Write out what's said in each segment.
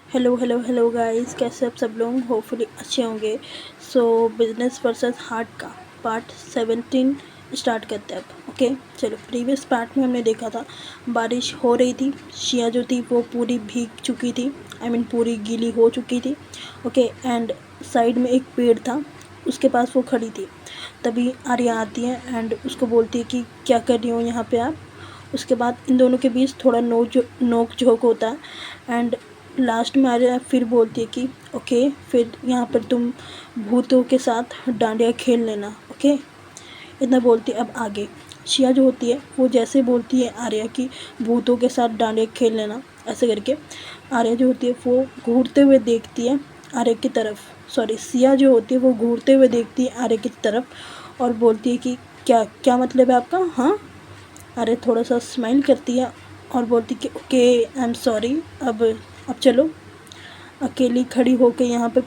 Hello hello hello guys, कैसे आप सब लोग? होपफुली अच्छे होंगे। सो बिजनेस वर्सेस हार्ट का पार्ट 17 स्टार्ट करते हैं अब। ओके चलो, प्रीवियस पार्ट में हमने देखा था बारिश हो रही थी, शिया जो थी वो पूरी भीग चुकी थी, पूरी गीली हो चुकी थी। ओके एंड साइड में एक पेड़ था, उसके पास वो खड़ी थी। तभी आर्या आती है एंड उसको बोलती है कि क्या कर रही हो यहाँ पे आप। उसके बाद इन दोनों के बीच थोड़ा नोक झोंक होता है एंड लास्ट में आर्या फिर बोलती है कि ओके, फिर यहाँ पर तुम भूतों के साथ डांडिया खेल लेना। ओके इतना बोलती है। अब आगे शिया जो होती है वो जैसे बोलती है आर्या की भूतों के साथ डांडिया खेल लेना, ऐसे करके आर्या जो होती है वो घूरते हुए देखती है आर्या की तरफ। सॉरी, सिया जो होती है वो घूरते हुए देखती है आर्या की तरफ और बोलती है कि क्या क्या मतलब है आपका। हाँ, आर्या थोड़ा सा स्माइल करती है और बोलती कि ओके आई एम सॉरी। अब चलो, अकेली खड़ी होकर यहाँ पे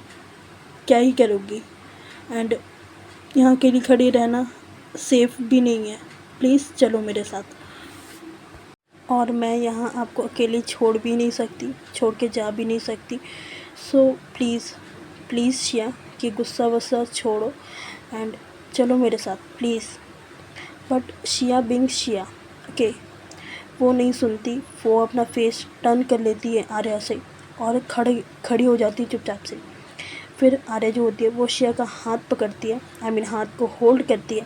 क्या ही करोगी, एंड यहाँ अकेली खड़ी रहना सेफ भी नहीं है। प्लीज़ चलो मेरे साथ, और मैं यहाँ आपको अकेली छोड़ भी नहीं सकती, छोड़ के जा भी नहीं सकती। सो प्लीज़ प्लीज़ शिया कि गुस्सा वुस्सा छोड़ो एंड चलो मेरे साथ प्लीज़। बट शिया बिंग शिया, ओके, वो नहीं सुनती। वो अपना फेस टर्न कर लेती है आर्या से और खड़ी हो जाती है चुपचाप से। फिर आर्या जो होती है वो शिया का हाथ पकड़ती है, हाथ को होल्ड करती है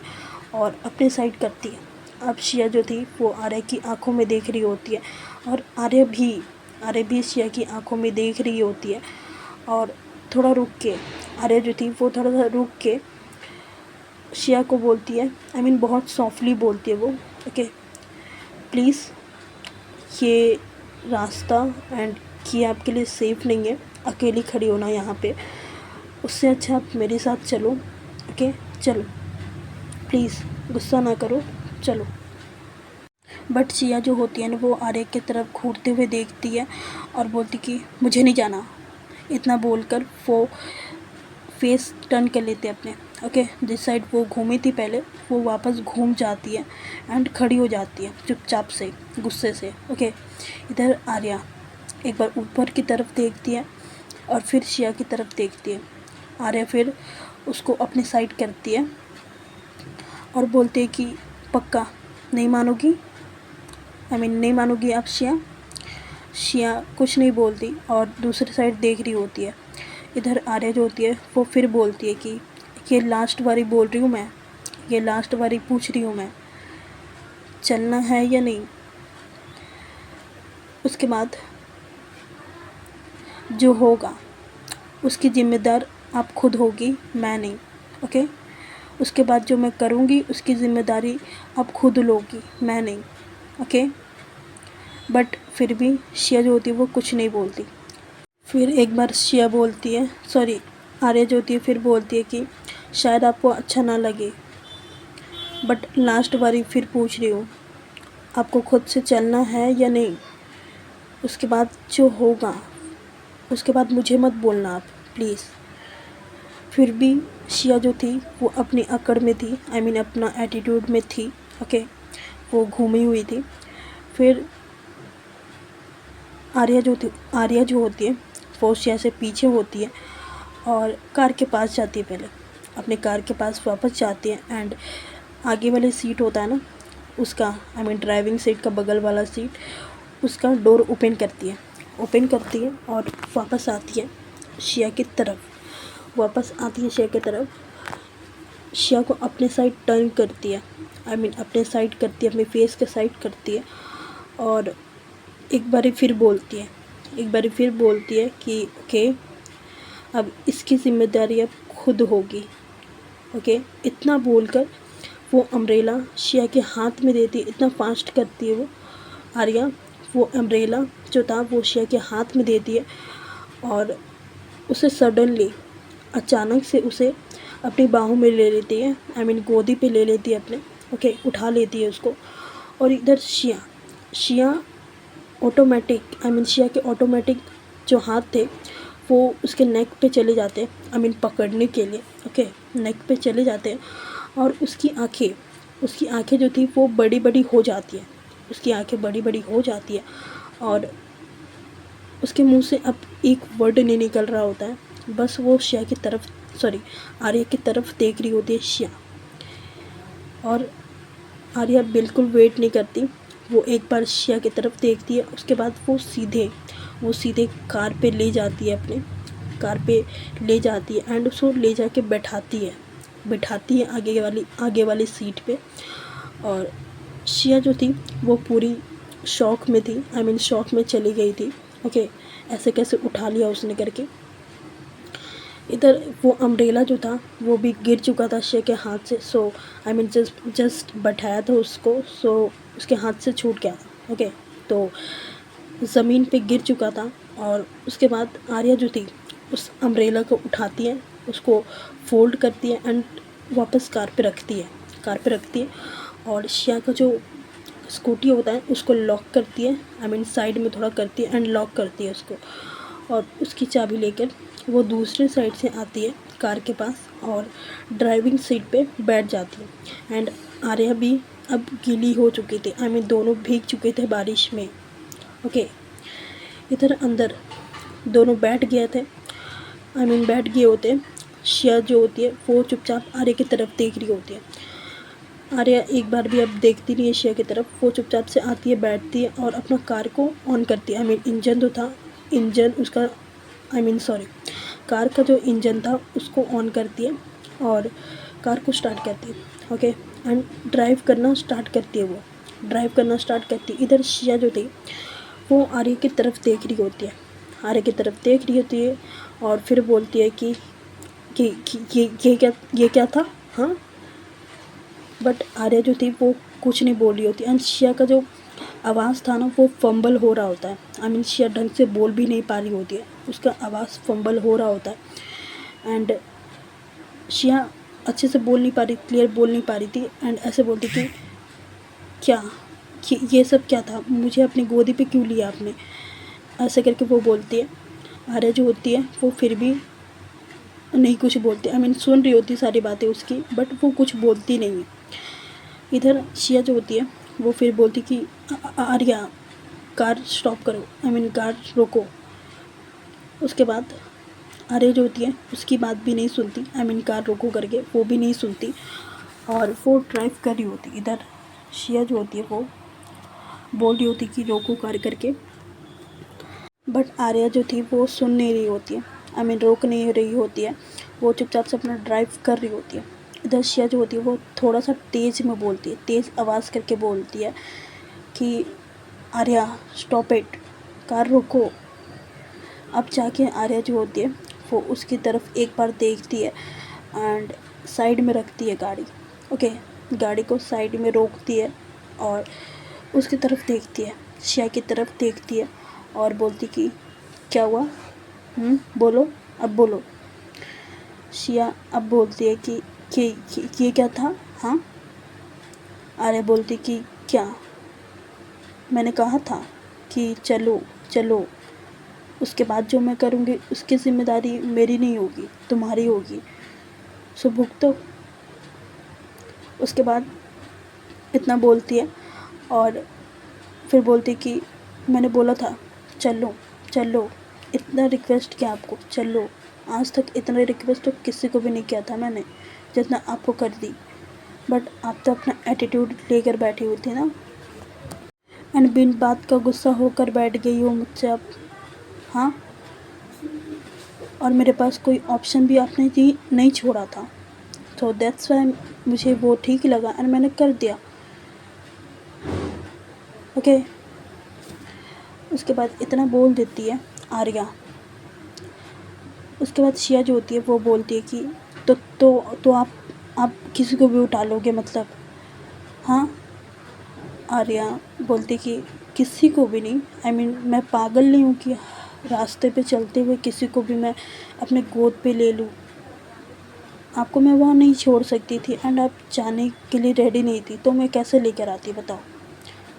और अपने साइड करती है। अब शिया जो थी वो आर्या की आंखों में देख रही होती है और आर्या भी शिया की आंखों में देख रही होती है। और थोड़ा रुक के आर्या जो थी वो थोड़ा सा रुक के शिया को बोलती है, बहुत सॉफ्टली बोलती है वो, ओके प्लीज़ ये रास्ता एंड ये आपके लिए सेफ़ नहीं है, अकेली खड़ी होना यहाँ पे। उससे अच्छा आप मेरे साथ चलो। ओके चलो, प्लीज़ गुस्सा ना करो, चलो। बट शिया जो होती है ना वो आर्या की तरफ घूरते हुए देखती है और बोलती कि मुझे नहीं जाना। इतना बोलकर वो फेस टर्न कर लेते अपने। ओके, जिस साइड वो घूमी थी पहले वो वापस घूम जाती है एंड खड़ी हो जाती है चुपचाप से, गुस्से से। ओके, इधर आर्या एक बार ऊपर की तरफ देखती है और फिर शिया की तरफ देखती है। आर्या फिर उसको अपनी साइड करती है और बोलती है कि पक्का नहीं मानोगी, नहीं मानोगी आप शिया। शिया कुछ नहीं बोलती और दूसरी साइड देख रही होती है। इधर आर्या जो होती है वो फिर बोलती है कि ये लास्ट बारी बोल रही हूँ मैं, ये लास्ट बारी पूछ रही हूँ मैं, चलना है या नहीं। उसके बाद जो होगा उसकी ज़िम्मेदार आप खुद होगी, मैं नहीं। ओके, उसके बाद जो मैं करूँगी उसकी ज़िम्मेदारी आप खुद लोगी, मैं नहीं। ओके, बट फिर भी शिया जो होती है वो कुछ नहीं बोलती। फिर एक बार शिया बोलती है, सॉरी आर्या जो होती है फिर बोलती है कि शायद आपको अच्छा ना लगे बट लास्ट बारी फिर पूछ रही हूँ, आपको खुद से चलना है या नहीं। उसके बाद जो होगा उसके बाद मुझे मत बोलना आप, प्लीज़। फिर भी शिया जो थी वो अपनी अकड़ में थी, अपना एटीट्यूड में थी। ओके, वो घूमी हुई थी। फिर आर्या जो होती है वो शिया से पीछे होती है और कार के पास जाती है। पहले अपने कार के पास वापस जाती है एंड आगे वाली सीट होता है ना उसका, ड्राइविंग सीट का बगल वाला सीट, उसका डोर ओपन करती है और वापस आती है शिया की तरफ। शिया को अपने साइड टर्न करती है, अपने साइड करती है, अपने फेस के साइड करती है और एक बारी फिर बोलती है कि ओके, अब इसकी ज़िम्मेदारी अब खुद होगी। ओके, इतना बोलकर वो अम्ब्रेला शिया के हाथ में देती है। इतना फास्ट करती है वो आर्या, वो अम्ब्रेला जो था वो शिया के हाथ में देती है और उसे सडनली अचानक से उसे अपनी बाहों में ले लेती है, गोदी पे ले लेती है अपने। ओके, उठा लेती है उसको। और इधर शिया ऑटोमेटिक शिया के ऑटोमेटिक जो हाथ थे वो उसके नेक पे चले जाते हैं, पकड़ने के लिए। ओके, नेक पे चले जाते हैं और उसकी आंखें जो थी वो बड़ी बड़ी हो जाती है, और उसके मुंह से अब एक वर्ड नहीं निकल रहा होता है, बस वो शिया की तरफ, सॉरी, आर्या की तरफ देख रही होती है शिया। और आर्या बिल्कुल वेट नहीं करती, वो एक बार शिया की तरफ देखती है, उसके बाद वो सीधे कार पे ले जाती है, अपने कार पे ले जाती है एंड उसको ले जाके बिठाती है आगे वाली सीट पे। और शिया जो थी वो पूरी शॉक में थी, आई मीन शॉक में चली गई थी। ओके, ऐसे कैसे उठा लिया उसने करके। इधर वो अम्ब्रेला जो था वो भी गिर चुका था शिया के हाथ से, सो आई मीन जस्ट बैठाया था उसको, सो उसके हाथ से छूट गया था। ओके, तो ज़मीन पे गिर चुका था। और उसके बाद आर्या जो थी उस अम्ब्रेला को उठाती है, उसको फोल्ड करती है एंड वापस कार पे रखती है। और शिया का जो स्कूटी होता है उसको लॉक करती है, आई मीन साइड में थोड़ा करती है एंड लॉक करती है उसको। और उसकी चाबी लेकर वो दूसरे साइड से आती है कार के पास और ड्राइविंग सीट पे बैठ जाती है। एंड आर्या भी अब गीली हो चुकी थी, आई मीन दोनों भीग चुके थे बारिश में। ओके, इधर अंदर दोनों बैठ गए होते। शिया जो होती है वो चुपचाप आर्या की तरफ देख रही होती है। आर्या एक बार भी अब देखती नहीं है शिया की तरफ, वो चुपचाप से आती है, बैठती है और अपना कार को ऑन करती है। आई मीन इंजन जो था, इंजन उसका, आई मीन सॉरी, कार का जो इंजन था उसको ऑन करती है और कार को स्टार्ट करती है। ओके, एंड ड्राइव करना स्टार्ट करती है। इधर शिया जो थी वो आर्या की तरफ देख रही होती है और फिर बोलती है कि ये क्या था, हाँ। बट आर्या जो थी वो कुछ नहीं बोल रही होती एंड शिया का जो आवाज़ था ना वो फंबल हो रहा होता है। आई मीन शिया ढंग से बोल भी नहीं पा रही होती है, उसका आवाज़ फंबल हो रहा होता है एंड शिया अच्छे से क्लियर बोल नहीं पा रही थी एंड ऐसे बोलती थी, क्या ये सब क्या था, मुझे अपनी गोदी पे क्यों लिया आपने, ऐसे करके वो बोलती है। आर्या जो होती है वो फिर भी नहीं कुछ बोलती, आई मीन सुन रही होती सारी बातें उसकी, बट वो कुछ बोलती नहीं है। इधर शिया जो होती है वो फिर बोलती कि आर्या कार स्टॉप करो, आई मीन कार रोको। उसके बाद आर्या जो होती है उसकी बात भी नहीं सुनती, आई मीन कार रोको करके वो भी नहीं सुनती और वो ड्राइव कर रही होती। इधर शिया जो होती है वो बोल रही होती कि रोको कार करके, बट आर्या जो थी वो सुन नहीं रही होती है, आई मीन रोक नहीं रही होती है, वो चुपचाप से अपना ड्राइव कर रही होती है। इधर शिया जो होती है वो थोड़ा सा तेज़ में बोलती है, तेज़ आवाज़ करके बोलती है कि आर्या स्टॉप इट, कार रोको। अब जाके आर्या जो होती है वो उसकी तरफ एक बार देखती है एंड साइड में रखती है गाड़ी। ओके, गाड़ी को साइड में रोकती है और उसकी तरफ देखती है, शिया की तरफ देखती है और बोलती कि क्या हुआ, बोलो, अब बोलो। शिया अब बोलती है कि ये क्या था, हाँ। आर्या बोलती कि क्या, मैंने कहा था कि चलो चलो, उसके बाद जो मैं करूँगी उसकी जिम्मेदारी मेरी नहीं होगी, तुम्हारी होगी, सो भुगतो। उसके बाद इतना बोलती है और फिर बोलती कि मैंने बोला था चलो चलो, इतना रिक्वेस्ट किया आपको, चलो। आज तक इतना रिक्वेस्ट तो किसी को भी नहीं किया था मैंने जितना आपको कर दी, बट आप तो अपना एटीट्यूड लेकर बैठी हुई थी ना, एंड बिन बात का गुस्सा होकर बैठ गई हो मुझसे अब, हाँ। और मेरे पास कोई ऑप्शन भी आपने नहीं छोड़ा था, तो दैट्स वाई मुझे वो ठीक लगा एंड मैंने कर दिया। ओके, उसके बाद इतना बोल देती है आर्या। उसके बाद शिया जो होती है वो बोलती है कि तो आप किसी को भी उठा लोगे मतलब, हाँ। आर्या बोलती कि किसी को भी नहीं, आई मीन मैं पागल नहीं हूँ कि रास्ते पे चलते हुए किसी को भी मैं अपने गोद पे ले लूँ। आपको मैं वहाँ नहीं छोड़ सकती थी एंड आप जाने के लिए रेडी नहीं थी, तो मैं कैसे लेकर आती, बताओ,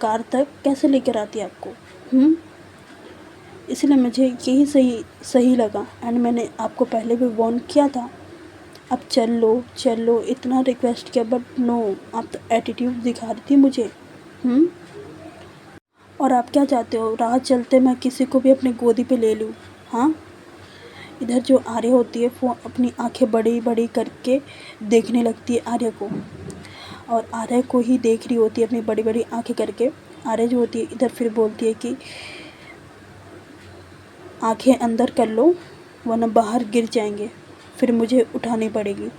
कार तक कैसे लेकर आती आपको, इसलिए मुझे यही सही लगा एंड मैंने आपको पहले भी वार्न किया था। अब चल लो इतना रिक्वेस्ट किया, बट नो, आप तो एटीट्यूड दिखा रही थी मुझे। और आप क्या चाहते हो, राह चलते मैं किसी को भी अपनी गोदी पे ले लूँ? हाँ। इधर जो आर्या होती है वो अपनी आंखें बड़ी बड़ी करके देखने लगती है आर्या को, और आर्या को ही देख रही होती है अपनी बड़ी बड़ी आंखें करके। आर्या जो होती है इधर फिर बोलती है कि आंखें अंदर कर लो वरना बाहर गिर जाएंगे, फिर मुझे उठानी पड़ेगी।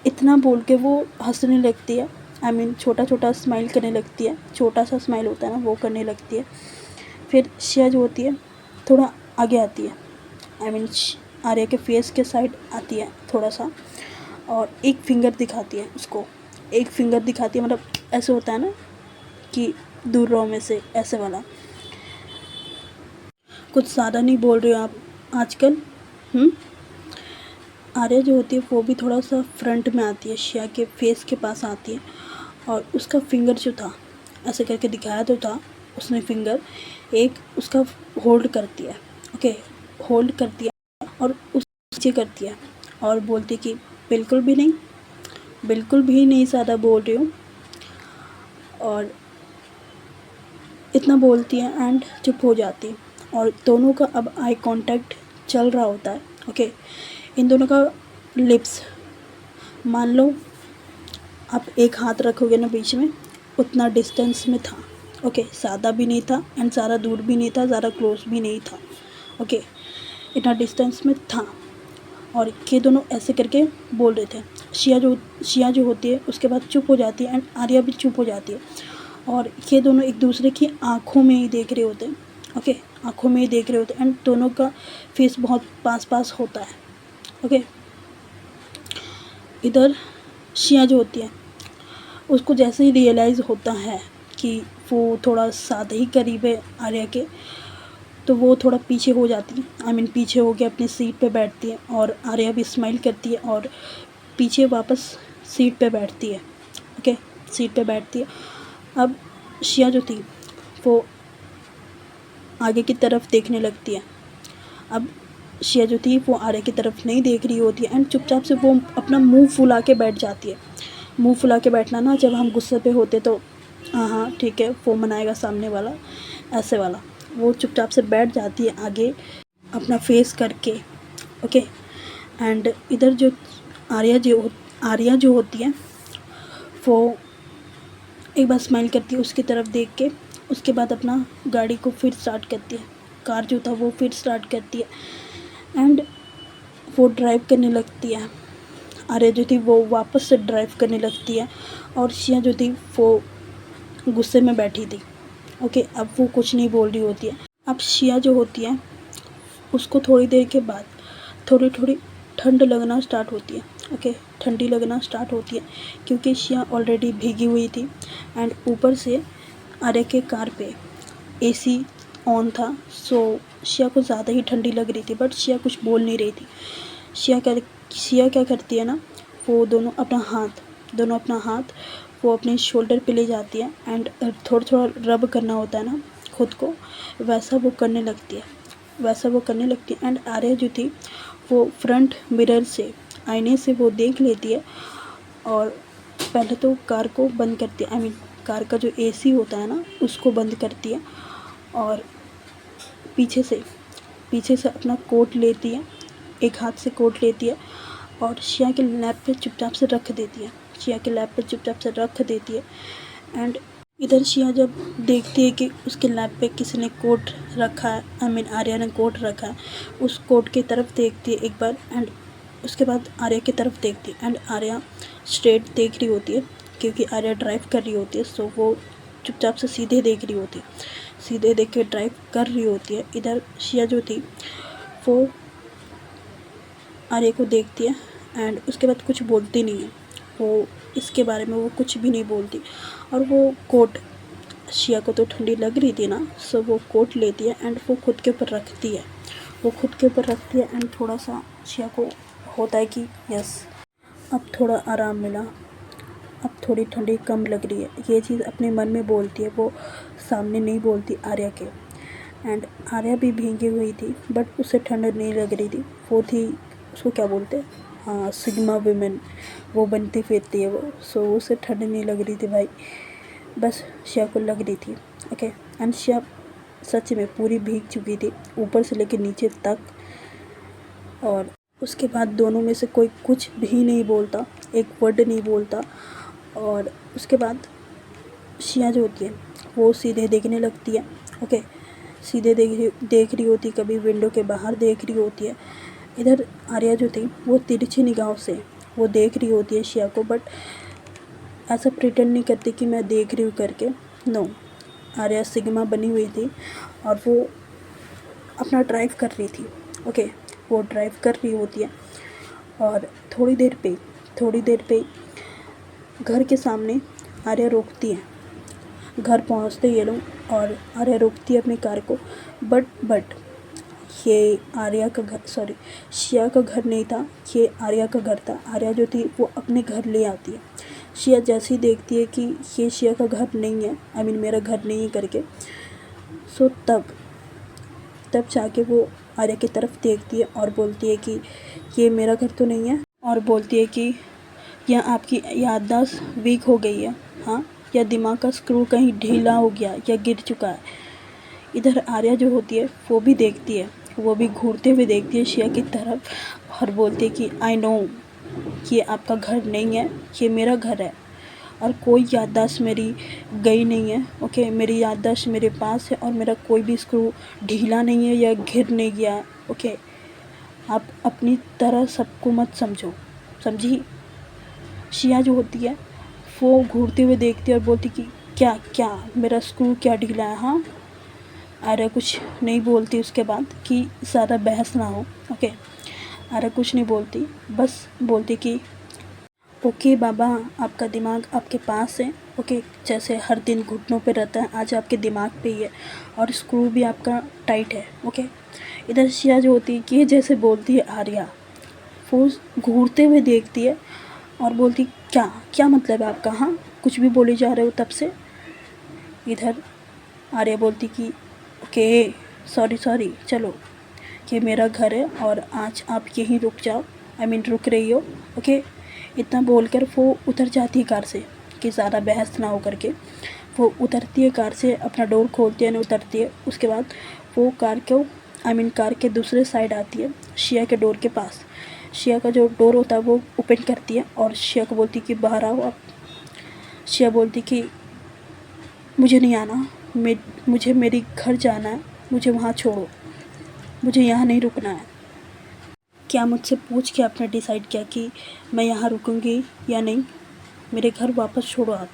इतना बोल के वो हंसने लगती है, आई मीन छोटा छोटा स्माइल करने लगती है, छोटा सा स्माइल होता है ना वो करने लगती है। फिर शिया जो होती है थोड़ा आगे आती है, आई मीन आर्या के फेस के साइड आती है थोड़ा सा, और एक फिंगर दिखाती है उसको। एक फिंगर दिखाती है, मतलब ऐसे होता है ना कि दूर रहो में से, ऐसे वाला। कुछ ज़्यादा नहीं बोल रहे हो आप आजकल? आर्या जो होती है वो भी थोड़ा सा फ्रंट में आती है, शिया के फेस के पास आती है, और उसका फिंगर जो था ऐसे करके दिखाया तो था उसने फिंगर, एक उसका होल्ड करती है, ओके, होल्ड करती है और उस नीचे करती है और बोलती कि बिल्कुल भी नहीं, बिल्कुल भी नहीं ज़्यादा बोल रही हूँ, और इतना बोलती है एंड चुप हो जाती है। और दोनों का अब आई कांटेक्ट चल रहा होता है, ओके। इन दोनों का लिप्स, मान लो आप एक हाथ रखोगे ना बीच में, उतना डिस्टेंस में था, ओके। ज़्यादा भी नहीं था एंड ज़्यादा दूर भी नहीं था, ज़्यादा क्लोज भी नहीं था, ओके। इतना डिस्टेंस में था, और ये दोनों ऐसे करके बोल रहे थे। शिया जो होती है उसके बाद चुप हो जाती है एंड आर्या भी चुप हो जाती है, और ये दोनों एक दूसरे की आँखों में ही देख रहे होते हैं, ओके। आँखों में ही देख रहे होते हैं एंड दोनों का फेस बहुत पास पास होता है, ओके। इधर शिया जो होती है उसको जैसे ही रियलाइज़ होता है कि वो थोड़ा ज़्यादा ही करीब है आर्या के, तो वो थोड़ा पीछे हो जाती है, आई मीन पीछे हो के अपनी सीट पे बैठती है, और आर्या भी स्माइल करती है और पीछे वापस सीट पे बैठती है, ओके, सीट पे बैठती है। अब शिया जो थी वो आगे की तरफ देखने लगती है। अब शिया जो थी वो आर्या की तरफ नहीं देख रही होती है एंड चुपचाप से वो अपना मुंह फुला के बैठ जाती है। मुंह फुला के बैठना ना, जब हम गुस्से पे होते तो हाँ हाँ ठीक है वो मनाएगा सामने वाला, ऐसे वाला। वो चुपचाप से बैठ जाती है आगे अपना फेस करके, ओके। एंड इधर जो आर्या जो होती है वो एक बार स्माइल करती है उसकी तरफ देख के, उसके बाद अपना गाड़ी को फिर स्टार्ट करती है, कार जो था वो फिर स्टार्ट करती है एंड वो ड्राइव करने लगती है। आर्या जो थी वो वापस से ड्राइव करने लगती है, और शिया जो थी वो गुस्से में बैठी थी, ओके। अब वो कुछ नहीं बोल रही होती है। अब शिया जो होती है उसको थोड़ी देर के बाद थोड़ी थोड़ी ठंड लगना स्टार्ट होती है, ओके। ठंडी लगना स्टार्ट होती है क्योंकि शिया ऑलरेडी भीगी हुई थी एंड ऊपर से आर्या के कार पे एसी ऑन था, सो शिया को ज़्यादा ही ठंडी लग रही थी, बट शिया कुछ बोल नहीं रही थी। शिया क्या करती है ना, वो दोनों अपना हाथ वो अपने शोल्डर पे ले जाती है एंड थोड़ा थोड़ा रब करना होता है ना खुद को, वैसा वो करने लगती है एंड आर्या जो थी वो फ्रंट मिरर से, आईने से वो देख लेती है, और पहले तो कार को बंद करती है, आई मीन कार का जो एसी होता है ना उसको बंद करती है, और पीछे से अपना कोट लेती है, एक हाथ से कोट लेती है और शिया के लैप पे चुपचाप से रख देती है। एंड इधर शिया जब देखती है कि उसके लैप पे किसी ने कोट रखा है, आई मीन आर्या ने कोट रखा है, उस कोट की तरफ देखती है एक बार एंड उसके बाद आर्या की तरफ देखती है एंड आर्या स्ट्रेट देख रही होती है क्योंकि आर्या ड्राइव कर रही होती है, सो वो चुपचाप से सीधे देख रही होती है, सीधे देख के ड्राइव कर रही होती है। इधर शिया जो थी वो आर्या को देखती है एंड उसके बाद कुछ बोलती नहीं है, वो इसके बारे में वो कुछ भी नहीं बोलती, और वो कोट, शिया को तो ठंडी लग रही थी ना, सो वो कोट लेती है एंड वो खुद के ऊपर रखती है एंड थोड़ा सा शिया को होता है कि यस अब थोड़ा आराम मिला, अब थोड़ी ठंडी कम लग रही है, ये चीज़ अपने मन में बोलती है, वो सामने नहीं बोलती आर्या के। एंड आर्या भी भीगी हुई थी बट उसे ठंड नहीं लग रही थी, वो थी उसको क्या बोलते हैं, हाँ सिग्मा वुमेन, वो बनती फिरती है वो, सो उसे ठंड नहीं लग रही थी भाई, बस शिया को लग रही थी, ओके। एंड शिया सच में पूरी भीग चुकी थी ऊपर से लेकर नीचे तक। और उसके बाद दोनों में से कोई कुछ भी नहीं बोलता, एक वर्ड नहीं बोलता। और उसके बाद शिया जो होती है वो सीधे देखने लगती है। ओके, सीधे देख रही होती, कभी विंडो के बाहर देख रही होती है। इधर आर्या जो थी वो तिरछी निगाहों से वो देख रही होती है शिया को, बट ऐसा प्रिटेंड नहीं करती कि मैं देख रही हूँ करके। नो, आर्या सिग्मा बनी हुई थी और वो अपना ड्राइव कर रही थी। ओके, वो ड्राइव कर रही होती है और थोड़ी देर पे घर के सामने आर्या रोकती है। घर पहुंचते ये लोग और आर्या रोकती है अपनी कार को, बट ये आर्या का घर, सॉरी शिया का घर नहीं था, ये आर्या का घर था। आर्या जो थी वो अपने घर ले आती है। शिया जैसे ही देखती है कि ये शिया का घर नहीं है, आई मीन मेरा घर नहीं है करके, सो तब जाके वो आर्या की तरफ देखती है और बोलती है कि ये मेरा घर तो नहीं है, और बोलती है कि या आपकी याददाश्त वीक हो गई है, हाँ, या दिमाग का स्क्रू कहीं ढीला हो गया या गिर चुका है। इधर आर्या जो होती है वो भी देखती है, वो भी घूरते हुए देखती है शिया की तरफ और बोलती है कि आई नो ये आपका घर नहीं है, ये मेरा घर है और कोई याददाश्त मेरी गई नहीं है। ओके, मेरी याददाश्त मेरे पास है और मेरा कोई भी स्क्रू ढीला नहीं है या घिर नहीं गया। ओके, आप अपनी तरह सबको मत समझो, समझी। शिया जो होती है वो घूरते हुए देखती है और बोलती कि क्या क्या मेरा स्क्रू क्या ढीला है, हाँ। आर्या कुछ नहीं बोलती उसके बाद कि ज़्यादा बहस ना हो। ओके, आर्या कुछ नहीं बोलती, बस बोलती कि ओके बाबा, आपका दिमाग आपके पास है। ओके, जैसे हर दिन घुटनों पे रहता है, आज आपके दिमाग पे ही है और स्क्रू भी आपका टाइट है। ओके, इधर शिया जो होती है कि जैसे बोलती है आर्या, वो घूरते हुए देखती है और बोलती क्या क्या मतलब है आपका, हाँ, कुछ भी बोले जा रहे हो तब से। इधर आर्या बोलती कि ओके सॉरी चलो, ये मेरा घर है और आज आप यहीं रुक जाओ, आई मीन रुक रही हो। ओके, इतना बोलकर वो उतर जाती है कार से कि ज़्यादा बहस ना हो करके। वो उतरती है कार से, अपना डोर खोलती है ना, उतरती है। उसके बाद वो कार के दूसरे साइड आती है, शिया के डोर के पास। शिया का जो डोर होता है वो ओपन करती है और शिया को बोलती कि बाहर आओ आप। शिया बोलती कि मुझे नहीं आना, मुझे मेरी घर जाना है, मुझे वहाँ छोड़ो, मुझे यहाँ नहीं रुकना है। क्या मुझसे पूछ के आपने डिसाइड किया कि मैं यहाँ रुकूंगी या नहीं? मेरे घर वापस छोड़ो आप।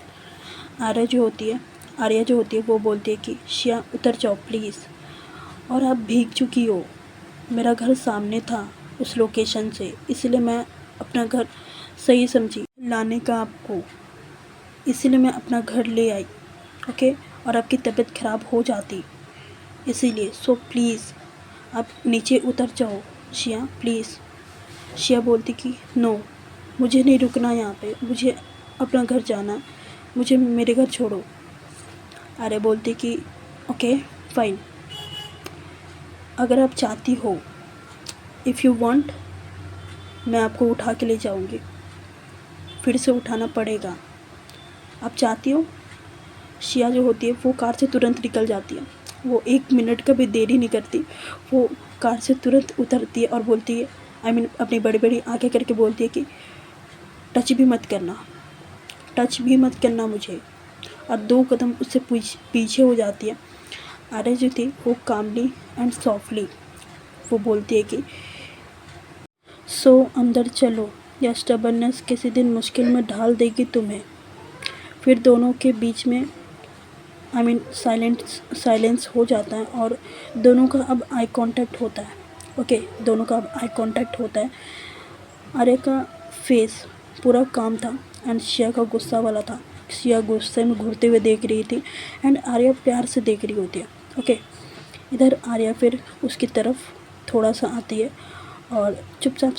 आर्या जो होती है वो बोलती है कि शिया उतर जाओ प्लीज़, और आप भीग चुकी हो, मेरा घर सामने था उस लोकेशन से, इसलिए मैं अपना घर सही समझी लाने का आपको, इसीलिए मैं अपना घर ले आई। ओके, और आपकी तबीयत ख़राब हो जाती इसीलिए। सो प्लीज़ आप नीचे उतर जाओ शिया, प्लीज़। शिया बोलती कि नो, मुझे नहीं रुकना यहाँ पे, मुझे अपना घर जाना, मुझे मेरे घर छोड़ो। आर्या बोलती कि ओके फाइन, अगर आप चाहती हो, इफ़ यू वांट, मैं आपको उठा के ले जाऊँगी, फिर से उठाना पड़ेगा, आप चाहती हो? शिया जो होती है वो कार से तुरंत निकल जाती है, वो 1 मिनट का भी देरी नहीं करती, वो कार से तुरंत उतरती है और बोलती है, आई मीन अपनी बड़ी बड़ी आंखें करके बोलती है कि टच भी मत करना मुझे, और 2 कदम उससे पीछे हो जाती है। आर्या जो थी वो कामली एंड सॉफ्टली वो बोलती है कि सो अंदर चलो, या स्टबर्नेस किसी दिन मुश्किल में ढाल देगी तुम्हें। फिर दोनों के बीच में आई मीन साइलेंस हो जाता है और दोनों का अब आई कांटेक्ट होता है। ओके, दोनों का अब आई कांटेक्ट होता है। आर्या का फेस पूरा काम था एंड शिया का गुस्सा वाला था। शिया गुस्से में घूरते हुए देख रही थी एंड आर्या प्यार से देख रही होती है। ओके, इधर आर्या फिर उसकी तरफ थोड़ा सा आती है और चुपचाप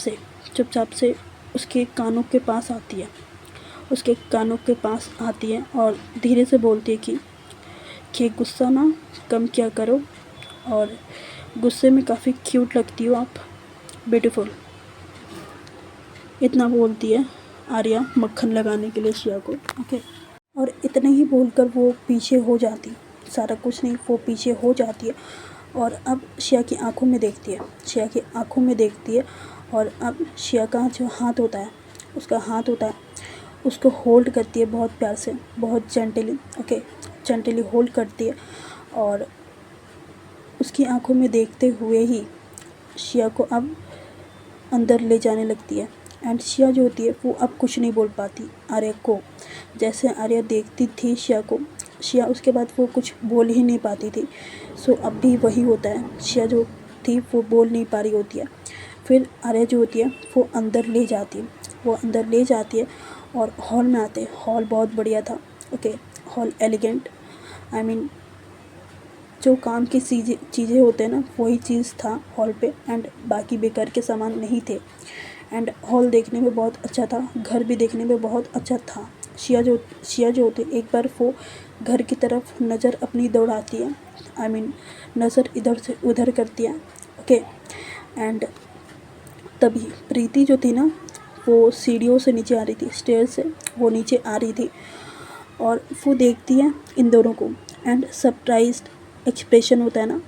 से उसके कानों के पास आती है और धीरे से बोलती है कि गुस्सा ना कम किया करो, और गुस्से में काफ़ी क्यूट लगती हो आप, ब्यूटीफुल। इतना बोलती है आर्या मक्खन लगाने के लिए शिया को। ओके, और इतने ही बोलकर वो पीछे हो जाती। सारा कुछ नहीं, वो पीछे हो जाती है और अब शिया की आंखों में देखती है, शिया की आंखों में देखती है और अब शिया का जो हाथ होता है, उसका हाथ होता है, उसको होल्ड करती है बहुत प्यार से, बहुत जेंटली, ओके, जेंटली होल्ड करती है और उसकी आंखों में देखते हुए ही शिया को अब अंदर ले जाने लगती है। एंड शिया जो होती है वो अब कुछ नहीं बोल पाती आर्या को। जैसे आर्या देखती थी शिया को, शिया उसके बाद वो कुछ बोल ही नहीं पाती थी। सो अब भी वही होता है, शिया जो थी वो बोल नहीं पा रही होती है। फिर आर्या जो होती है वो अंदर ले जाती है, वो अंदर ले जाती है और हॉल में आते हैं। हॉल बहुत बढ़िया था, okay, hall elegant, I mean जो काम की चीज़ें होते हैं ना वही चीज़ था हॉल पे, एंड बाकी बेकार के सामान नहीं थे। एंड हॉल देखने में बहुत अच्छा था, घर भी देखने में बहुत अच्छा था। शिया जो होती है एक बार वो घर की तरफ नज़र अपनी दौड़ाती है, आई मीन नज़र इधर से उधर करती है, ओके। एंड तभी प्रीति जो थी ना वो सीढ़ियों से नीचे आ रही थी, स्टेयर से वो नीचे आ रही थी और वो देखती है इन दोनों को एंड सरप्राइज्ड एक्सप्रेशन होता है ना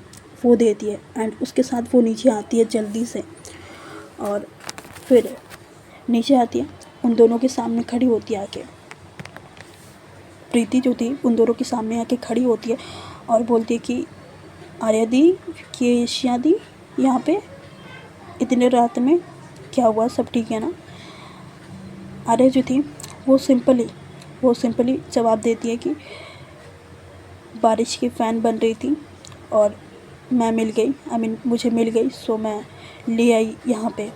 वो देती है। एंड उसके साथ वो नीचे आती है जल्दी से और फिर नीचे आती है, उन दोनों के सामने खड़ी होती है आके। प्रीति जो थी उन दोनों के सामने आके खड़ी होती है और बोलती है कि आर्या दी, कि शिया दी, यहाँ पे इतने रात में क्या हुआ, सब ठीक है ना। आर्या जो थी वो सिंपली जवाब देती है कि बारिश की फ़ैन बन रही थी और मैं मिल गई, आई मीन मुझे मिल गई, सो मैं ले आई यहाँ पे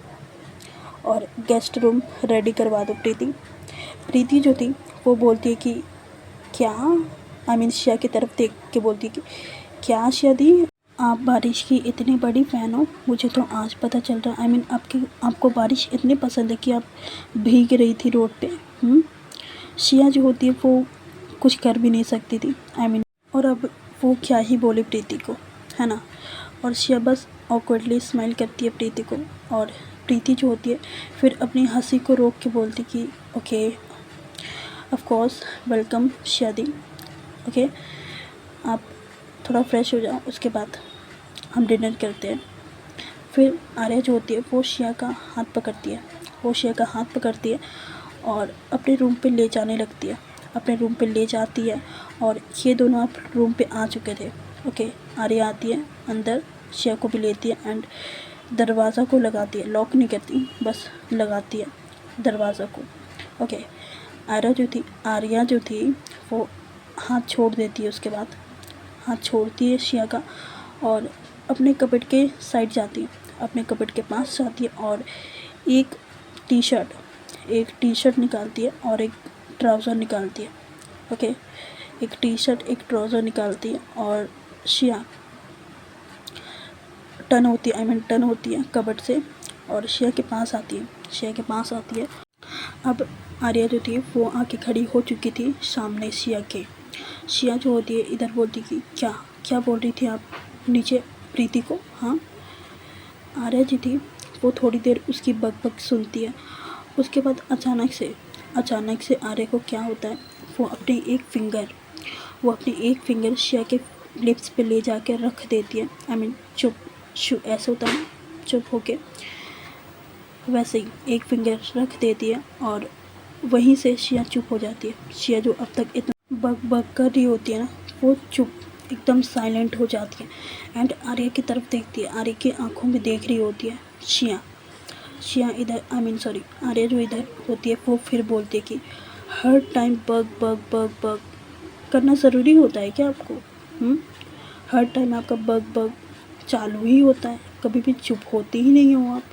और गेस्ट रूम रेडी करवा दो प्रीति। प्रीति जो थी वो बोलती है कि क्या, आई मीन शिया की तरफ देख के बोलती है कि क्या शिया दी, आप बारिश की इतनी बड़ी फ़ैन हो, मुझे तो आज पता चल रहा, आई मीन आपको बारिश इतनी पसंद है कि आप भीग रही थी रोड पे। शिया जो होती है वो कुछ कर भी नहीं सकती थी, आई मीन, और अब वो क्या ही बोले प्रीति को, है ना। और शिया बस ऑकवर्डली स्माइल करती है प्रीति को और प्रीति जो होती है फिर अपनी हंसी को रोक के बोलती कि ओके, ऑफ कोर्स, वेलकम शिया दी, ओके, आप थोड़ा फ्रेश हो जाओ, उसके बाद हम डिनर करते हैं। फिर आर्या जो होती है वो शिया का हाथ पकड़ती है, वो शिया का हाथ पकड़ती है और अपने रूम पे ले जाने लगती है, अपने रूम पे ले जाती है और ये दोनों अब रूम पे आ चुके थे, ओके। आर्या आती है अंदर, शिया को भी लेती है एंड दरवाज़ा को लगाती है, लॉक नहीं करती, बस लगाती है दरवाज़ा को, ओके। आर्या जो थी वो हाथ छोड़ देती है, उसके बाद हाथ छोड़ती है शिया का और अपने कपबोर्ड के साइड जाती है, अपने कपबोर्ड के पास जाती है और एक टी शर्ट निकालती है और एक ट्राउज़र निकालती है, ओके। एक टी शर्ट एक ट्राउज़र निकालती है और शिया टर्न होती है कपबोर्ड से और शिया के पास आती है। अब आर्या जो थी वो आके खड़ी हो चुकी थी सामने शिया के। शिया जो होती है इधर बोलती कि क्या बोल रही थी आप नीचे प्रीति को, हाँ। आर्या जी थी वो थोड़ी देर उसकी बकबक सुनती है, उसके बाद अचानक से आर्या को क्या होता है, वो अपनी एक फिंगर शिया के लिप्स पे ले जाके रख देती है, आई मीन ऐसे होता है चुप होके, वैसे ही एक फिंगर रख देती है और वहीं से शिया चुप हो जाती है। शिया जो अब तक इतना बक कर रही होती है ना वो चुप एकदम साइलेंट हो जाती है एंड आर्या की तरफ देखती है, आर्या की आंखों में देख रही होती है शिया इधर, आई मीन सॉरी, आर्या जो इधर होती है वो फिर बोलती है कि हर टाइम बग करना ज़रूरी होता है क्या आपको, हर टाइम आपका बग चालू ही होता है, कभी भी चुप होती ही नहीं हो आप,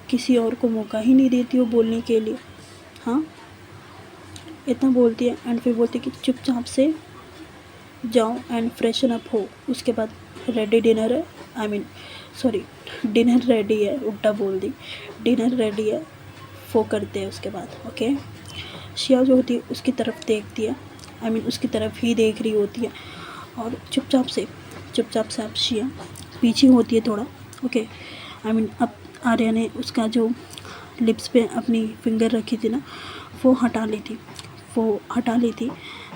किसी और को मौका ही नहीं देती हो बोलने के लिए, हाँ। इतना बोलती है एंड फिर बोलती है कि चुपचाप से जाओ एंड फ्रेशन अप हो, उसके बाद रेडी डिनर है, I mean sorry, dinner ready है, उल्टा बोल दी, डिनर रेडी है, वो करते हैं उसके बाद, ओके। शिया जो होती है उसकी तरफ देखती है, आई मीन उसकी तरफ ही देख रही होती है और चुपचाप से अब शिया पीछे होती है थोड़ा, ओके। आई मीन अब आर्या ने उसका जो लिप्स पे अपनी फिंगर रखी थी ना वो हटा ली थी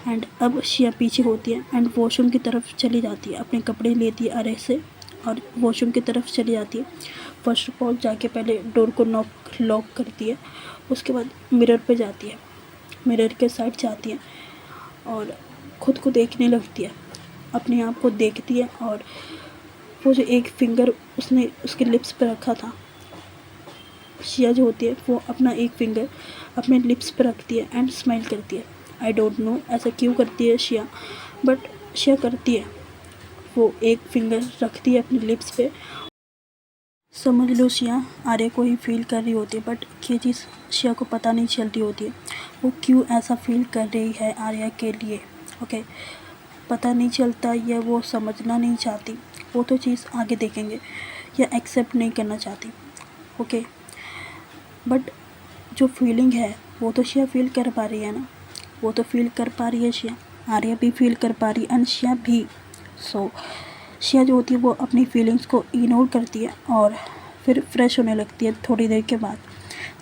एंड अब शिया पीछे होती है एंड वॉशरूम की तरफ चली जाती है, अपने कपड़े लेती है आर्या से और वॉशरूम की तरफ चली जाती है। फर्स्ट ऑफ ऑल जाके पहले डोर को लॉक करती है, उसके बाद मिरर पे जाती है, मिरर के साइड जाती है और ख़ुद को देखने लगती है, अपने आप को देखती है। और वो जो एक फिंगर उसने उसके लिप्स पे रखा था, शिया जो होती है वो अपना एक फिंगर अपने लिप्स पे रखती है एंड स्माइल करती है। आई डोंट नो ऐसा क्यों करती है शिया, बट शिया करती है। वो एक फिंगर रखती है अपने लिप्स पे। समझ लो शिया आर्या को ही फील कर रही होती है, बट ये चीज़ शिया को पता नहीं चलती होती है वो क्यों ऐसा फील कर रही है आर्या के लिए। ओके, पता नहीं चलता या वो समझना नहीं चाहती, वो तो चीज़ आगे देखेंगे, या एक्सेप्ट नहीं करना चाहती। ओके, बट जो फीलिंग है वो तो शिया फील कर पा रही है ना, वो तो फील कर पा रही है शिया, आर्या भी फील कर पा रही है एंड शिया भी। सो शिया जो होती है वो अपनी फीलिंग्स को इग्नोर करती है और फिर फ्रेश होने लगती है थोड़ी देर के बाद।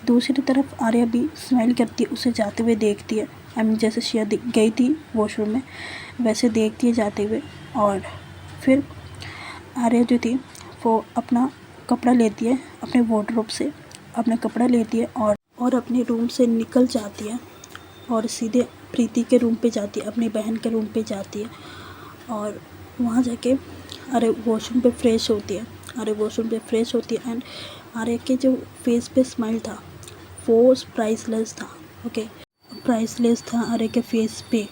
दूसरी तरफ आर्या भी स्माइल करती है, उसे जाते हुए देखती है। आई मीन जैसे शिया गई थी वॉशरूम में वैसे देखती है जाते हुए। और फिर आर्या जो थी वो अपना कपड़ा लेती है, अपने वार्डरोब से अपना कपड़ा लेती है और अपने रूम से निकल जाती है और सीधे प्रीति के रूम पे जाती है, अपनी बहन के रूम पे जाती है। और वहाँ जाके वॉशरूम पे फ्रेश होती है, वॉशरूम पे फ्रेश होती है एंड आर्या के जो फेस पे स्माइल था वो प्राइसलेस था। ओके, प्राइसलेस था आर्या के फेस पे।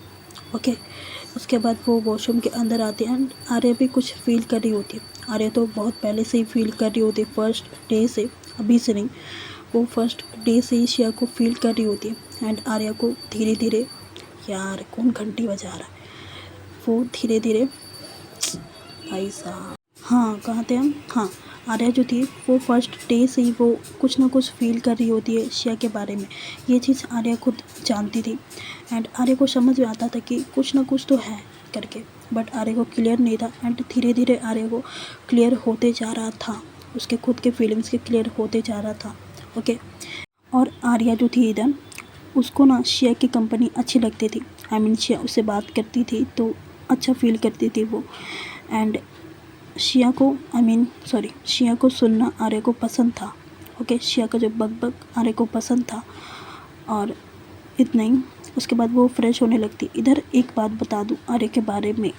ओके, उसके बाद वो वॉशरूम के अंदर आती है एंड आर्या भी कुछ फील कर रही होती है। आर्या तो बहुत पहले से ही फील कर रही होती है, फर्स्ट डे से, अभी से नहीं, वो फर्स्ट डे से ही शिया को फील कर रही होती है। एंड आर्या को धीरे धीरे, यार कौन घंटी बजा रहा है, वो धीरे धीरे, भाई साहब, हाँ कहाँ थे हम, हाँ आर्या जो थी वो फर्स्ट डे से ही वो कुछ ना कुछ फील कर रही होती है शिया के बारे में। ये चीज़ आर्या खुद जानती थी एंड आर्या को समझ में आता था कि कुछ ना कुछ तो है करके, बट आर्या को क्लियर नहीं था। एंड धीरे धीरे आर्या को क्लियर होते जा रहा था, उसके खुद के फीलिंग्स के क्लियर होते जा रहा था। ओके, और आर्या जो थी इधर, उसको ना शिया की कंपनी अच्छी लगती थी। आई मीन शिया उससे बात करती थी तो अच्छा फील करती थी वो। एंड शिया को सुनना आर्या को पसंद था। ओके, शिया का जो बक आर्या को पसंद था। और इतना ही, उसके बाद वो फ्रेश होने लगती। इधर एक बात बता दूँ आर्या के बारे में,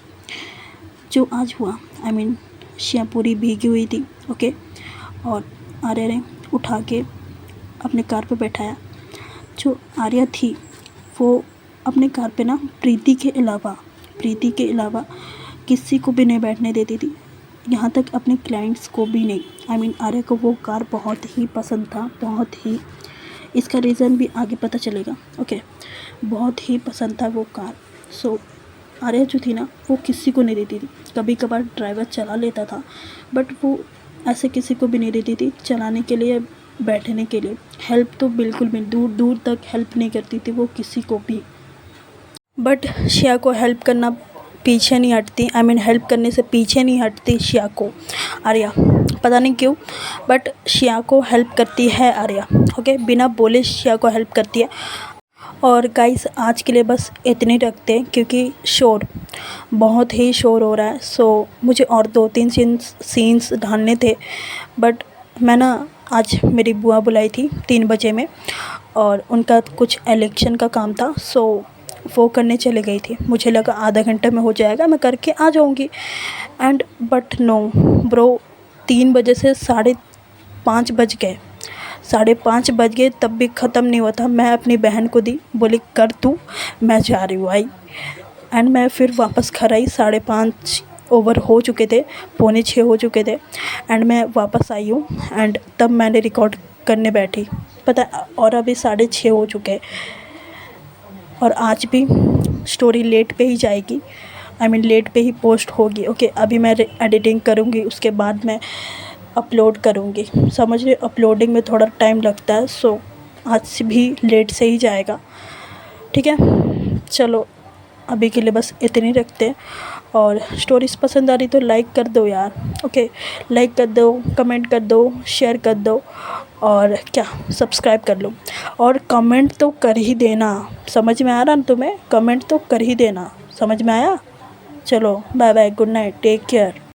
जो आज हुआ, आई मीन शिया पूरी भीगी हुई थी। ओके, और आर्या ने उठा के अपने कार पे बैठाया। जो आर्या थी वो अपने कार पे ना प्रीति के अलावा किसी को भी नहीं बैठने देती थी, यहाँ तक अपने क्लाइंट्स को भी नहीं। आई मीन आर्या को वो कार बहुत ही पसंद था, बहुत ही, इसका रीज़न भी आगे पता चलेगा। ओके, बहुत ही पसंद था वो कार। सो आर्या जो थी ना वो किसी को नहीं देती थी, कभी कभार ड्राइवर चला लेता था बट वो ऐसे किसी को भी नहीं देती थी चलाने के लिए, बैठने के लिए। हेल्प तो बिल्कुल भी, दूर दूर तक हेल्प नहीं करती थी वो किसी को भी। बट शिया को हेल्प करना पीछे नहीं हटती, आई मीन हेल्प करने से पीछे नहीं हटती शिया को आर्या, पता नहीं क्यों, बट शिया को हेल्प करती है आर्या। ओके, बिना बोले शिया को हेल्प करती है। और गाइस आज के लिए बस इतने रखते हैं क्योंकि बहुत ही शोर हो रहा है। सो मुझे और 2-3 सीन्स ढालने थे, बट मैं ना आज मेरी बुआ बुलाई थी 3 बजे में और उनका कुछ इलेक्शन का काम था। सो वो करने चले गई थी, मुझे लगा आधा घंटे में हो जाएगा, मैं करके आ जाऊंगी। एंड बट नो ब्रो, 3 बजे से 5:30 बज गए, 5:30 बज गए तब भी ख़त्म नहीं हुआ था। मैं अपनी बहन को दी, बोली कर तू, मैं जा रही हूँ आई। एंड मैं फिर वापस घर आई, 5:30 ओवर हो चुके थे, 5:45 हो चुके थे एंड मैं वापस आई हूँ। एंड तब मैंने रिकॉर्ड करने बैठी, पता, और अभी 6:30 हो चुके हैं और आज भी स्टोरी लेट पे ही जाएगी, आई मीन लेट पे ही पोस्ट होगी। ओके, अभी मैं एडिटिंग करूँगी, उसके बाद मैं अपलोड करूँगी, समझ रहे, अपलोडिंग में थोड़ा टाइम लगता है। सो आज भी लेट से ही जाएगा, ठीक है। चलो अभी के लिए बस इतने रखते हैं और स्टोरीज़ पसंद आ रही तो लाइक कर दो यार, ओके। लाइक कर दो, कमेंट कर दो, शेयर कर दो और क्या सब्सक्राइब कर लो। और कमेंट तो कर ही देना, समझ में आ रहा ना तुम्हें? कमेंट तो कर ही देना, समझ में आया? चलो bye bye, good night, take care.